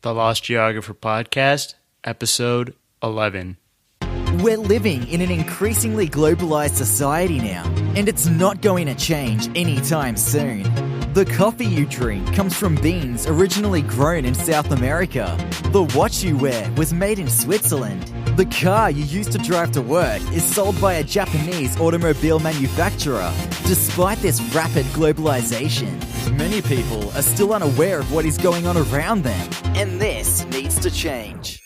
The Lost Geographer Podcast, Episode 11. We're living in an increasingly globalized society now, and it's not going to change anytime soon. The coffee you drink comes from beans originally grown in South America. The watch you wear was made in Switzerland. The car you use to drive to work is sold by a Japanese automobile manufacturer. Despite this rapid globalization, many people are still unaware of what is going on around them, and this needs to change.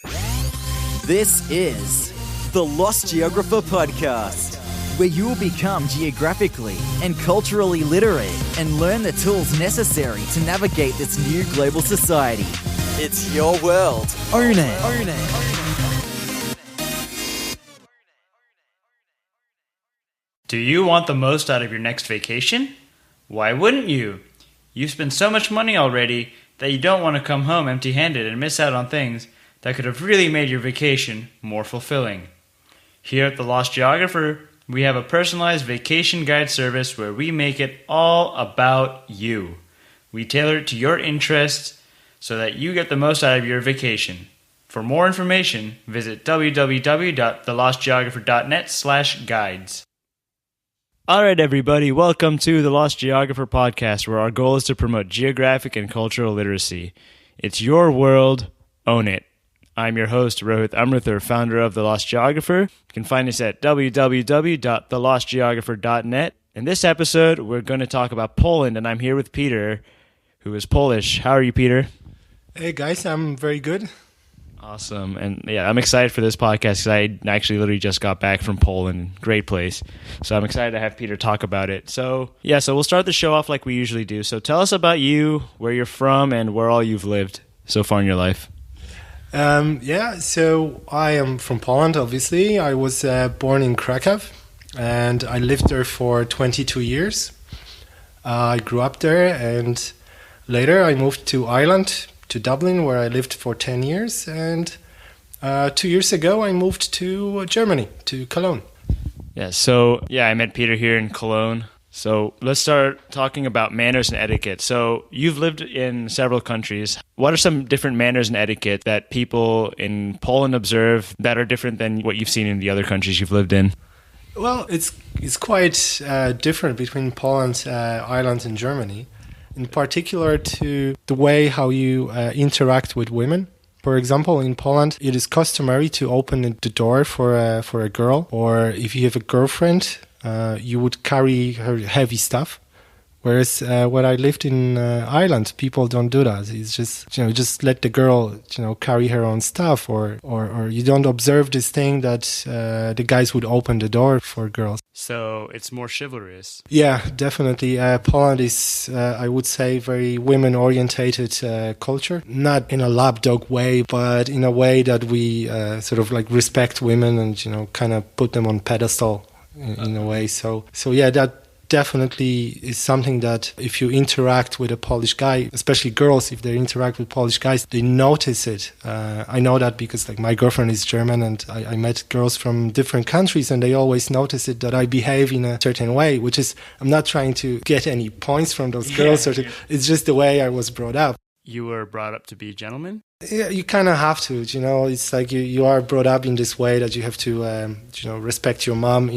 This is the Lost Geographer Podcast, where you will become geographically and culturally literate and learn the tools necessary to navigate this new global society. It's your world. Own it. Own it. Do you want the most out of your next vacation? Why wouldn't you? You've spent so much money already that you don't want to come home empty-handed and miss out on things that could have really made your vacation more fulfilling. Here at the Lost Geographer, we have a personalized vacation guide service where we make it all about you. We tailor it to your interests so that you get the most out of your vacation. For more information, visit www.thelostgeographer.net/guides. All right, everybody, welcome to the Lost Geographer Podcast, where our goal is to promote geographic and cultural literacy. It's your world, own it. I'm your host, Rohit Amrithar, founder of The Lost Geographer. You can find us at www.thelostgeographer.net. In this episode, we're going to talk about Poland, and I'm here with Peter, who is Polish. How are you, Peter? Hey, guys, I'm very good. Awesome. And yeah, I'm excited for this podcast because I actually literally just got back from Poland. Great place. So I'm excited to have Peter talk about it. So we'll start the show off like we usually do. So tell us about you, where you're from, and where all you've lived so far in your life. So I am from Poland, obviously. I was born in Krakow, and I lived there for 22 years. I grew up there, and later I moved to Ireland, to Dublin, where I lived for 10 years. And 2 years ago, I moved to Germany, to Cologne. I met Peter here in Cologne. So let's start talking about manners and etiquette. So you've lived in several countries. What are some different manners and etiquette that people in Poland observe that are different than what you've seen in the other countries you've lived in? Well, it's quite different between Poland, Ireland, and Germany, in particular to the way how you interact with women. For example, in Poland, it is customary to open the door for a girl, or if you have a girlfriend, you would carry her heavy stuff. Whereas when I lived in Ireland, people don't do that. It's just let the girl carry her own stuff, or you don't observe this thing that the guys would open the door for girls. So it's more chivalrous. Yeah, definitely. Poland is, I would say, very women-orientated culture. Not in a lapdog way, but in a way that we sort of like respect women and kind of put them on pedestal in a way. So that definitely is something that if you interact with a Polish guy, especially girls, if they interact with Polish guys, they notice it. I know that because my girlfriend is German, and I met girls from different countries, and they always notice it that I behave in a certain way, which is, I'm not trying to get any points from those girls. It's just the way I was brought up. You were brought up to be a gentleman? Yeah, you kind of have to, it's like you are brought up in this way that you have to, respect your mom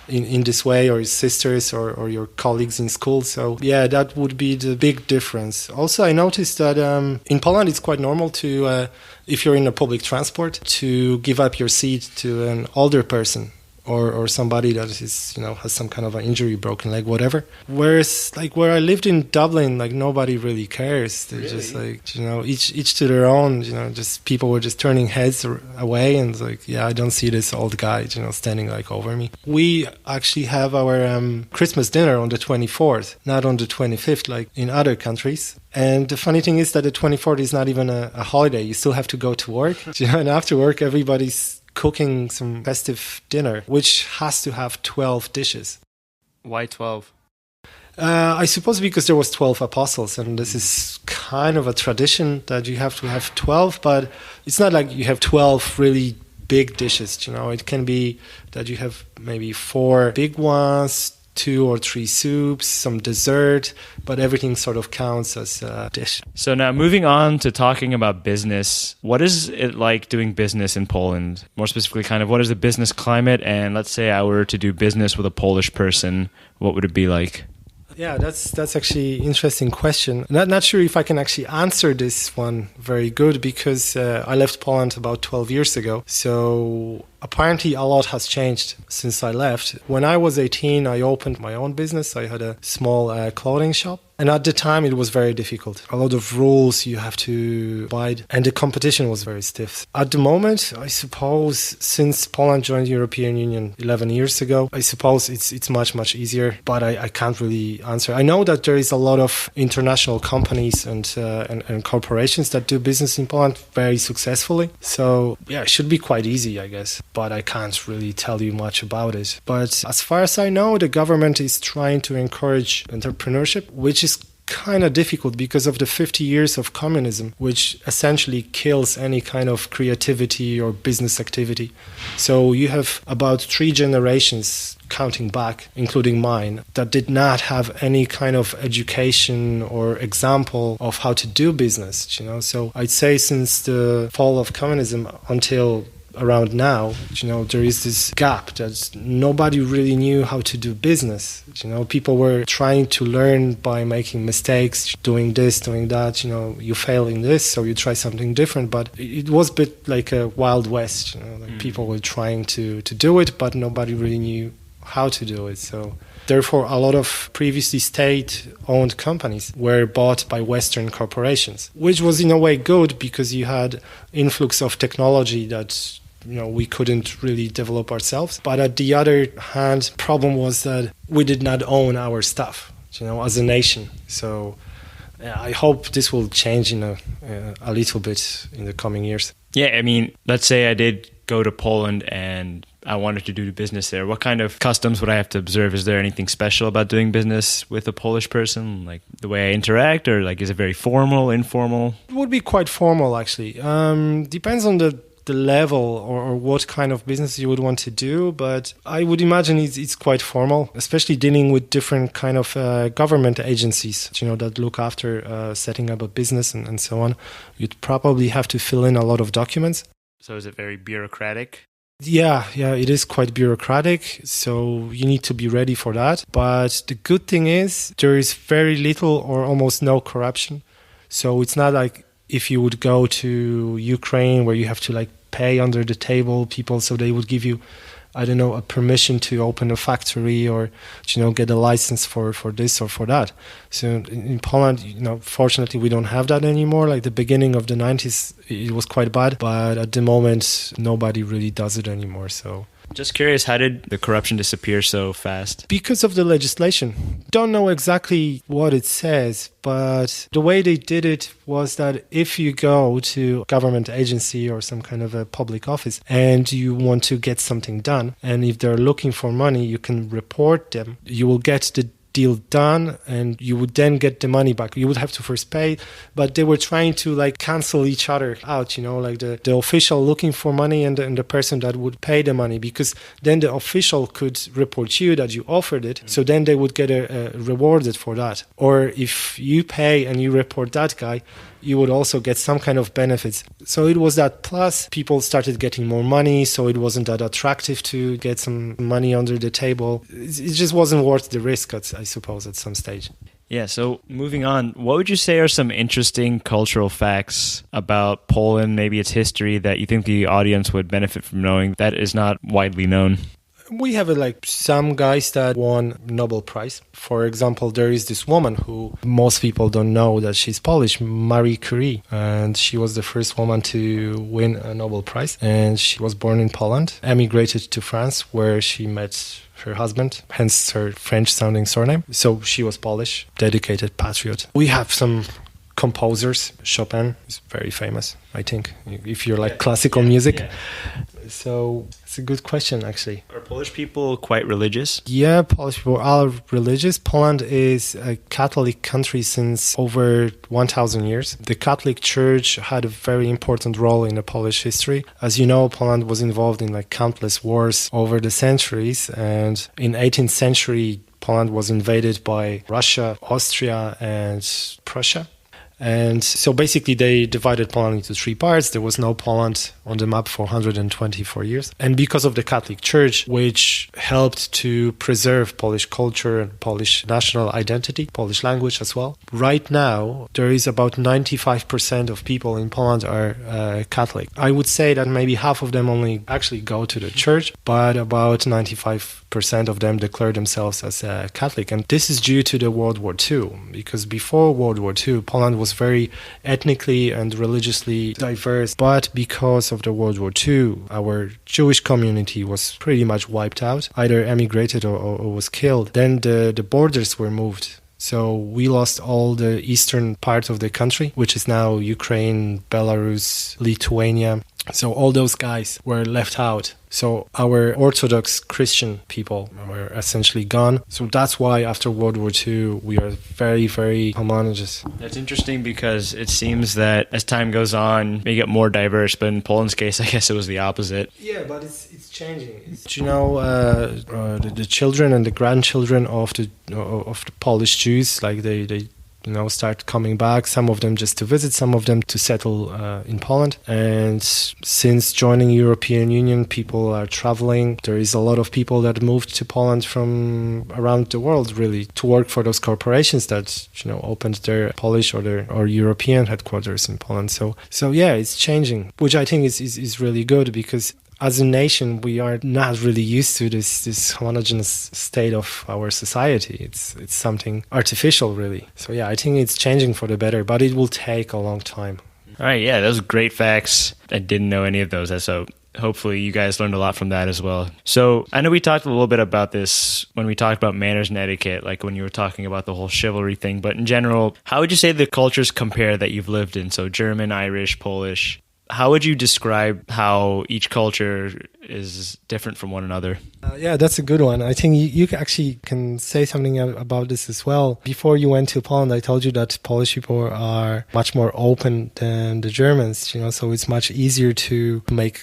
in this way, or your sisters or your colleagues in school. So yeah, that would be the big difference. Also, I noticed that in Poland it's quite normal to, if you're in a public transport, to give up your seat to an older person or somebody that is has some kind of an injury, broken leg, whatever. Whereas where I lived in Dublin, nobody really cares. They're just each to their own. Just people were just turning heads away, and I don't see this old guy standing over me. We actually have our Christmas dinner on the 24th, not on the 25th like in other countries. And the funny thing is that the 24th is not even a holiday. You still have to go to work. And after work, everybody's cooking some festive dinner, which has to have 12 dishes. Why 12? I suppose because there was 12 apostles, and this is kind of a tradition that you have to have 12, but it's not like you have 12 really big dishes. It can be that you have maybe 4 big ones, 2 or 3 soups, some dessert, but everything sort of counts as a dish. So now moving on to talking about business, what is it like doing business in Poland? More specifically, kind of what is the business climate? And let's say I were to do business with a Polish person, what would it be like? Yeah, that's actually an interesting question. Not sure if I can actually answer this one very good because I left Poland about 12 years ago. So apparently a lot has changed since I left. When I was 18, I opened my own business. I had a small clothing shop. And at the time, it was very difficult. A lot of rules you have to abide, and the competition was very stiff. At the moment, I suppose, since Poland joined the European Union 11 years ago, I suppose it's much, much easier, but I can't really answer. I know that there is a lot of international companies and corporations that do business in Poland very successfully. So, yeah, it should be quite easy, I guess, but I can't really tell you much about it. But as far as I know, the government is trying to encourage entrepreneurship, which is kind of difficult because of the 50 years of communism, which essentially kills any kind of creativity or business activity. So you have about 3 generations counting back, including mine, that did not have any kind of education or example of how to do business, you know. So I'd say since the fall of communism until around now, you know, there is this gap that nobody really knew how to do business. You know, people were trying to learn by making mistakes, doing this, doing that. You know, you fail in this, so you try something different. But it was a bit like a Wild West. You know, like people were trying to do it, but nobody really knew how to do it. So therefore, a lot of previously state-owned companies were bought by Western corporations, which was in a way good because you had influx of technology that, you know, we couldn't really develop ourselves. But at the other hand, problem was that we did not own our stuff, you know, as a nation. So I hope this will change in a little bit in the coming years. Yeah, I mean, let's say I did go to Poland and I wanted to do business there. What kind of customs would I have to observe? Is there anything special about doing business with a Polish person? Like the way I interact, or like is it very formal, informal? It would be quite formal, actually. Depends on the level or what kind of business you would want to do, but I would imagine it's quite formal, especially dealing with different kind of government agencies, you know, that look after setting up a business and so on. You'd probably have to fill in a lot of documents. So is it very bureaucratic? Yeah, it is quite bureaucratic, so you need to be ready for that. But the good thing is there is very little or almost no corruption. So it's not like if you would go to Ukraine where you have to like pay under the table people, so they would give you, I don't know, a permission to open a factory or, you know, get a license for this or for that. So in Poland, you know, fortunately we don't have that anymore. Like the beginning of the 90s, it was quite bad, but at the moment nobody really does it anymore. So just curious, how did the corruption disappear so fast? Because of the legislation. Don't know exactly what it says, but the way they did it was that if you go to a government agency or some kind of a public office and you want to get something done, and if they're looking for money, you can report them. You will get the deal done and you would then get the money back. You would have to first pay, but they were trying to like cancel each other out, you know, like the official looking for money and the person that would pay the money, because then the official could report you that you offered it. So then they would get rewarded for that. Or if you pay and you report that guy, you would also get some kind of benefits. So it was that, plus people started getting more money, so it wasn't that attractive to get some money under the table. It just wasn't worth the risk, I suppose, at some stage. Yeah, so moving on, what would you say are some interesting cultural facts about Poland, maybe its history, that you think the audience would benefit from knowing that is not widely known? We have like some guys that won Nobel Prize. For example, there is this woman who most people don't know that she's Polish, Marie Curie, and she was the first woman to win a Nobel Prize. And she was born in Poland, emigrated to France, where she met her husband, hence her French-sounding surname. So she was Polish, dedicated patriot. We have some composers. Chopin is very famous, I think, if you're like classical music. Yeah. So it's a good question, actually. Are Polish people quite religious? Yeah, Polish people are religious. Poland is a Catholic country since over 1,000 years. The Catholic Church had a very important role in the Polish history. As you know, Poland was involved in like countless wars over the centuries, and in 18th century, Poland was invaded by Russia, Austria, and Prussia. And so basically they divided Poland into three parts. There was no Poland on the map for 124 years. And because of the Catholic Church, which helped to preserve Polish culture and Polish national identity, Polish language as well, right now there is about 95% of people in Poland are Catholic. I would say that maybe half of them only actually go to the church, but about 95% of them declare themselves as Catholic. And this is due to the World War II, because before World War II, Poland was very ethnically and religiously diverse, but because of the World War II, our Jewish community was pretty much wiped out, either emigrated or was killed. Then the borders were moved. So we lost all the eastern part of the country, which is now Ukraine, Belarus, Lithuania. So all those guys were left out. So our Orthodox Christian people were essentially gone. So that's why after World War II, we are very, very homogeneous. That's interesting because it seems that as time goes on, we get more diverse. But in Poland's case, I guess it was the opposit. Yeah, but it's changing. The children and the grandchildren of the Polish Jews, like they start coming back, some of them just to visit, some of them to settle in Poland. And since joining European Union, people are traveling. There is a lot of people that moved to Poland from around the world, really, to work for those corporations that, opened their Polish or European headquarters in Poland. So yeah, it's changing, which I think is really good, because as a nation, we are not really used to this homogeneous state of our society. It's something artificial, really. So yeah, I think it's changing for the better, but it will take a long time. All right, yeah, those are great facts. I didn't know any of those, so hopefully you guys learned a lot from that as well. So I know we talked a little bit about this when we talked about manners and etiquette, like when you were talking about the whole chivalry thing, but in general, how would you say the cultures compare that you've lived in? So German, Irish, Polish. How would you describe how each culture is different from one another? Yeah, that's a good one. I think you actually can say something about this as well. Before you went to Poland, I told you that Polish people are much more open than the Germans, so it's much easier to make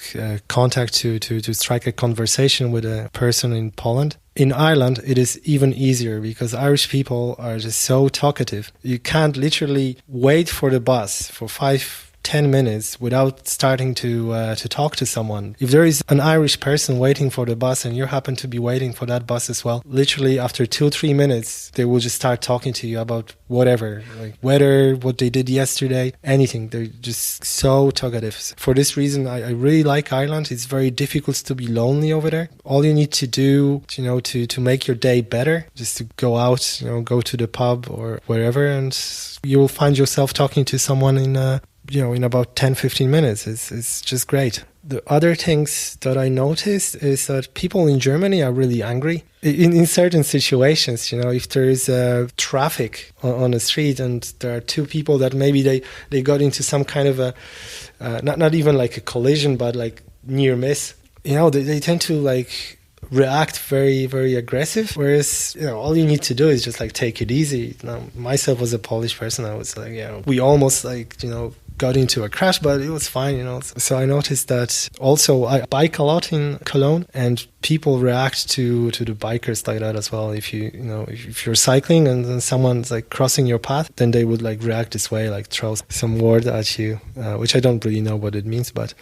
contact, to strike a conversation with a person in Poland. In Ireland, it is even easier because Irish people are just so talkative. You can't literally wait for the bus for 5-10 minutes without starting to talk to someone. If there is an Irish person waiting for the bus and you happen to be waiting for that bus as well, literally after 2-3 minutes, they will just start talking to you about whatever, like weather, what they did yesterday, anything. They're just so talkative. For this reason, I really like Ireland. It's very difficult to be lonely over there. All you need to do, to make your day better, just to go out, go to the pub or wherever, and you will find yourself talking to someone in about 10-15 minutes. It's just great. The other things that I noticed is that people in Germany are really angry. In certain situations, if there is traffic on the street and there are two people that maybe they got into some kind of a, not even like a collision, but like near miss, they tend to react very, very aggressive, whereas all you need to do is just take it easy. Myself as a Polish person, I was we almost got into a crash, but it was fine, So I noticed that also I bike a lot in Cologne, and people react to the bikers like that as well. If if you're cycling and then someone's crossing your path, then they would react this way, throw some word at you, which I don't really know what it means, but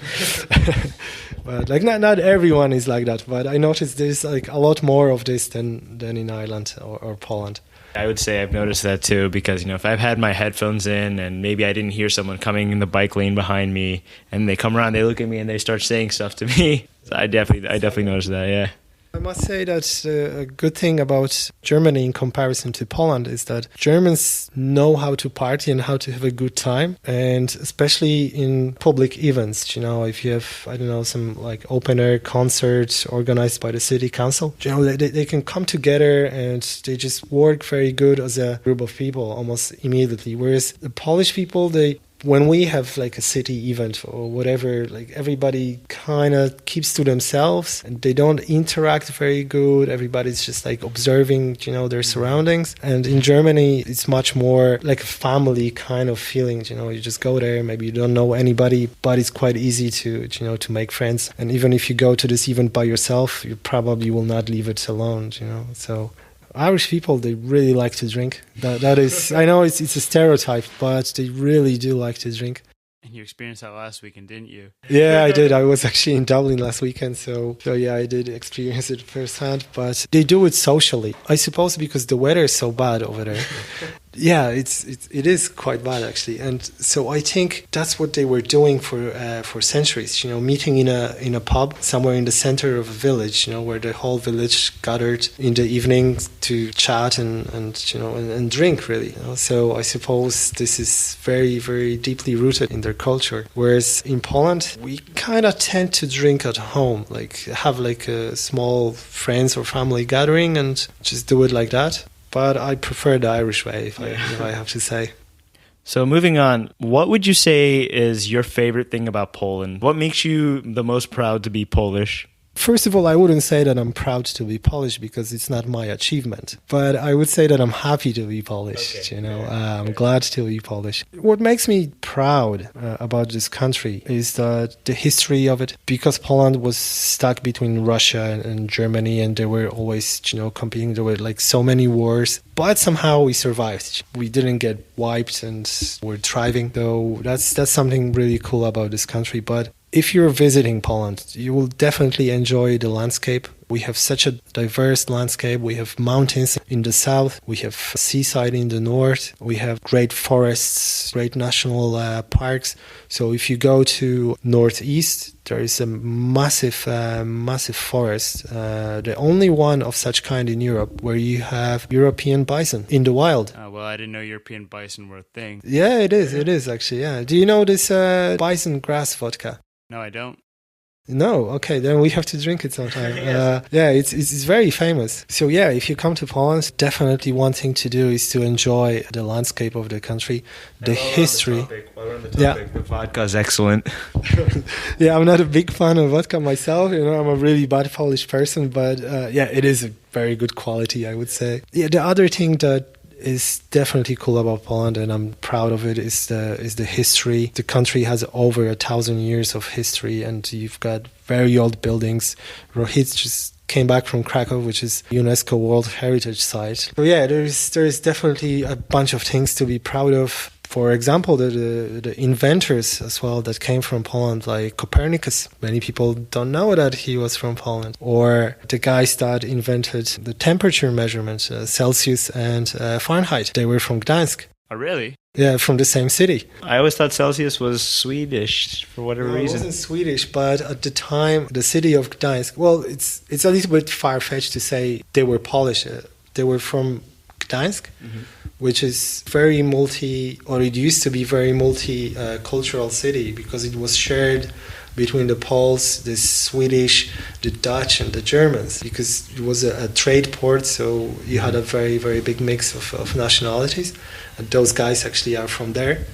but not everyone is like that. But I noticed there's a lot more of this than in Ireland or Poland. I would say I've noticed that too, because if I've had my headphones in and maybe I didn't hear someone coming in the bike lane behind me, and they come around, they look at me and they start saying stuff to me. So I definitely noticed that. Yeah. I must say that a good thing about Germany in comparison to Poland is that Germans know how to party and how to have a good time, and especially in public events. If you have, some open air concerts organized by the city council, they can come together and they just work very good as a group of people almost immediately. Whereas the Polish people, when we have a city event or whatever, everybody kind of keeps to themselves and they don't interact very good. Everybody's just observing, their surroundings. And in Germany, it's much more like a family kind of feeling. You just go there, maybe you don't know anybody, but it's quite easy to make friends. And even if you go to this event by yourself, you probably will not leave it alone, So Irish people, they really like to drink. That is, I know it's a stereotype, but they really do like to drink. And you experienced that last weekend, didn't you? Yeah, I did. I was actually in Dublin last weekend, so yeah, I did experience it firsthand. But they do it socially, I suppose, because the weather is so bad over there. Yeah, it is quite bad actually, and so I think that's what they were doing for centuries. Meeting in a pub somewhere in the center of a village, where the whole village gathered in the evening to chat and drink really. So I suppose this is very, very deeply rooted in their culture. Whereas in Poland, we kind of tend to drink at home, like have like a small friends or family gathering and just do it like that. But I prefer the Irish way, if I have to say. So moving on, what would you say is your favorite thing about Poland? What makes you the most proud to be Polish? First of all, I wouldn't say that I'm proud to be Polish because it's not my achievement. But I would say that I'm happy to be Polish. Okay. I'm glad to be Polish. What makes me proud about this country is the history of it. Because Poland was stuck between Russia and Germany, and they were always, competing. There were like so many wars. But somehow we survived. We didn't get wiped and we're thriving. So that's something really cool about this country. But if you're visiting Poland, you will definitely enjoy the landscape. We have such a diverse landscape. We have mountains in the south. We have seaside in the north. We have great forests, great national parks. So if you go to northeast, there is a massive forest. The only one of such kind in Europe where you have European bison in the wild. Well, I didn't know European bison were a thing. Yeah, it is. It is actually, yeah. Do you know this bison grass vodka? No, I don't. No, okay, then we have to drink it sometime. It's very famous. So yeah, if you come to Poland, definitely one thing to do is to enjoy the landscape of the country, the history. While we're on the topic, the vodka is excellent. Yeah, I'm not a big fan of vodka myself. I'm a really bad Polish person, but it is a very good quality, I would say. Yeah, the other thing that is definitely cool about Poland, and I'm proud of it, is the history. The country has over 1,000 years of history, and you've got very old buildings. Rohit just came back from Krakow, which is UNESCO World Heritage Site. So yeah, there is definitely a bunch of things to be proud of. For example, the inventors as well that came from Poland, like Copernicus. Many people don't know that he was from Poland. Or the guys that invented the temperature measurement, Celsius and Fahrenheit. They were from Gdańsk. Oh, really? Yeah, from the same city. I always thought Celsius was Swedish for whatever reason. It wasn't Swedish, but at the time, the city of Gdańsk, well, it's a little bit far-fetched to say they were Polish. They were from Gdańsk. Mm-hmm. Which is it used to be very multi-cultural city because it was shared between the Poles, the Swedish, the Dutch, and the Germans, because it was a trade port, so you had a very, very big mix of nationalities, and those guys actually are from there.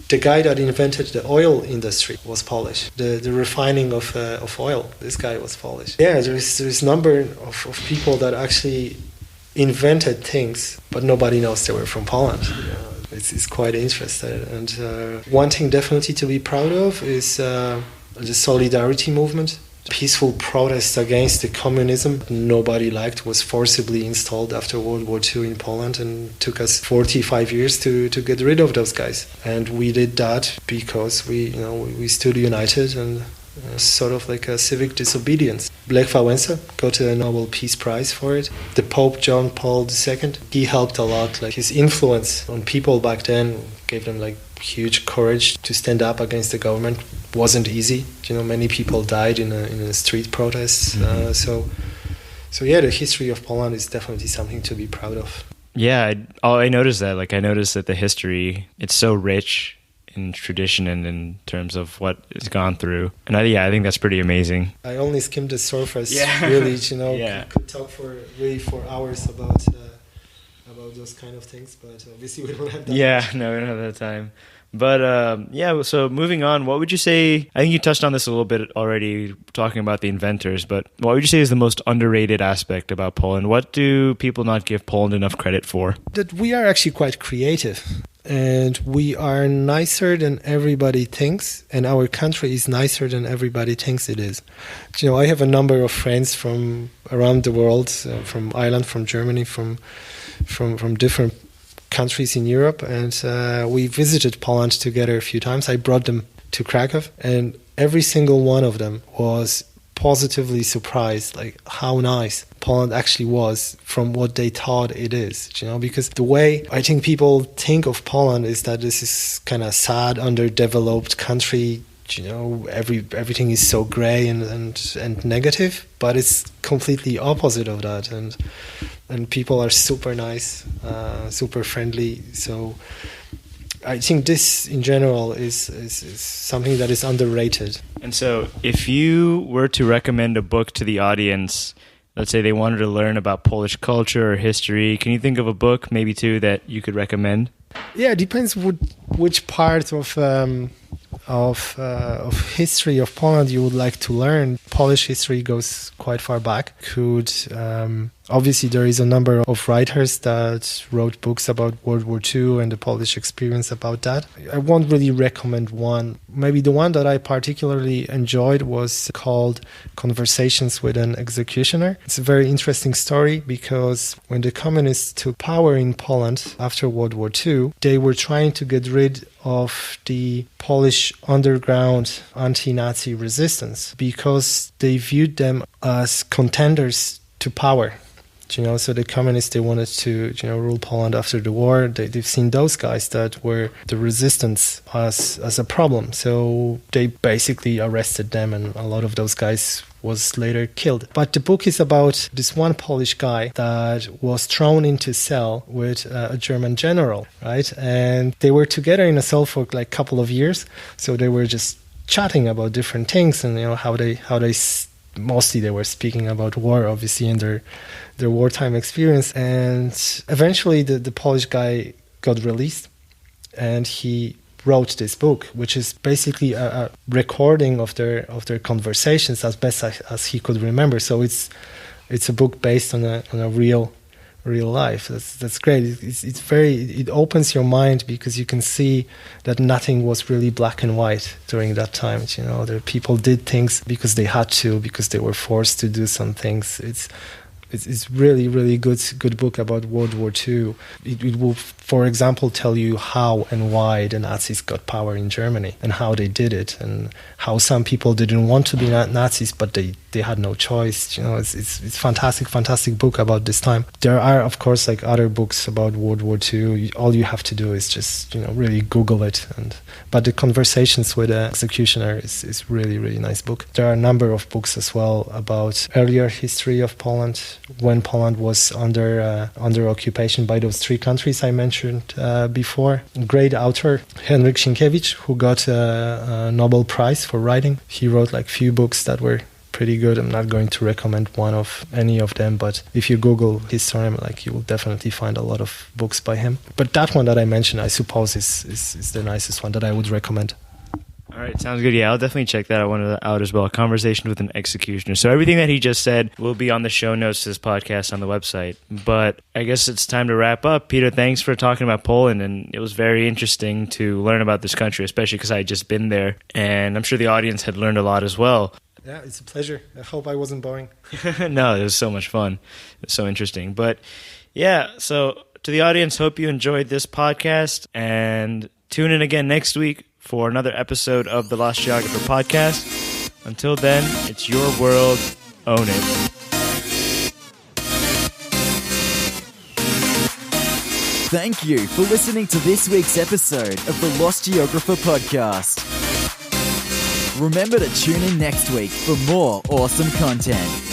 The guy that invented the oil industry was Polish. The refining of oil, this guy was Polish. Yeah, there's a number of people that actually invented things, but nobody knows they were from Poland. It's quite interesting. And one thing definitely to be proud of is the solidarity movement. Peaceful protest against the communism nobody liked was forcibly installed after World War II in Poland, and took us 45 years to get rid of those guys. And we did that because we stood united, and sort of like a civic disobedience. Lech Wałęsa got a Nobel Peace Prize for it. The Pope John Paul II, he helped a lot. Like his influence on people back then gave them like huge courage to stand up against the government. Wasn't easy. Many people died in a street protests. Mm-hmm. So yeah, the history of Poland is definitely something to be proud of. Yeah, I noticed that. Like I noticed that the history, it's so rich in tradition and in terms of what it's gone through, and I think that's pretty amazing. I only skimmed the surface. Yeah. Really, Yeah. Could talk for hours about those kind of things, but obviously we don't have that. Yeah, no, we don't have that time. But so moving on, what would you say? I think you touched on this a little bit already, talking about the inventors. But what would you say is the most underrated aspect about Poland? What do people not give Poland enough credit for? That we are actually quite creative. and we are nicer than everybody thinks, and our country is nicer than everybody thinks it is. I have a number of friends from around the world, from Ireland, from Germany, from different countries in Europe, and we visited Poland together a few times. I brought them to Krakow, and every single one of them was positively surprised, like how nice Poland actually was from what they thought it is, because the way I think people think of Poland is that this is kind of sad, underdeveloped country, everything is so gray and negative, but it's completely opposite of that, and people are super nice, super friendly. So I think this in general is something that is underrated. And so if you were to recommend a book to the audience, let's say they wanted to learn about Polish culture or history, can you think of a book, maybe two, that you could recommend? Yeah, it depends which part of history of Poland you would like to learn. Polish history goes quite far back. Obviously, there is a number of writers that wrote books about World War II and the Polish experience about that. I won't really recommend one. Maybe the one that I particularly enjoyed was called Conversations with an Executioner. It's a very interesting story because when the communists took power in Poland after World War II, they were trying to get rid of the Polish underground anti-Nazi resistance because they viewed them as contenders to power. So the communists, they wanted to, rule Poland after the war. They've seen those guys that were the resistance as a problem. So they basically arrested them, and a lot of those guys was later killed. But the book is about this one Polish guy that was thrown into a cell with a German general, right? And they were together in a cell for like a couple of years. So they were just chatting about different things and, how they mostly they were speaking about war, obviously, and their wartime experience. And eventually the Polish guy got released, and he wrote this book, which is basically a recording of their conversations as best as he could remember. So it's a book based on a real life. That's great. It opens your mind because you can see that nothing was really black and white during that time. The people did things because they had to, because they were forced to do some things. It's really, really good book about World War II. It will, for example, tell you how and why the Nazis got power in Germany and how they did it, and how some people didn't want to be Nazis, but they had no choice. It's fantastic book about this time. There are, of course, like other books about World War II. All you have to do is just really Google it. But the Conversations with the Executioner is really, really nice book. There are a number of books as well about earlier history of Poland, when Poland was under occupation by those three countries I mentioned before. Great author Henryk Sienkiewicz, who got a Nobel Prize for writing. He wrote like few books that were pretty good. I'm not going to recommend one of any of them, but if you Google his name, you will definitely find a lot of books by him. But that one that I mentioned, I suppose, is the nicest one that I would recommend. All right, sounds good. Yeah, I'll definitely check that one out as well. Conversation with an Executioner. So everything that he just said will be on the show notes to this podcast on the website. But I guess it's time to wrap up. Peter, thanks for talking about Poland, and it was very interesting to learn about this country, especially because I had just been there, and I'm sure the audience had learned a lot as well. Yeah, it's a pleasure. I hope I wasn't boring. No, it was so much fun. It was so interesting. But yeah, so to the audience, hope you enjoyed this podcast, and tune in again next week for another episode of the Lost Geographer Podcast. Until then, it's your world. Own it. Thank you for listening to this week's episode of the Lost Geographer Podcast. Remember to tune in next week for more awesome content.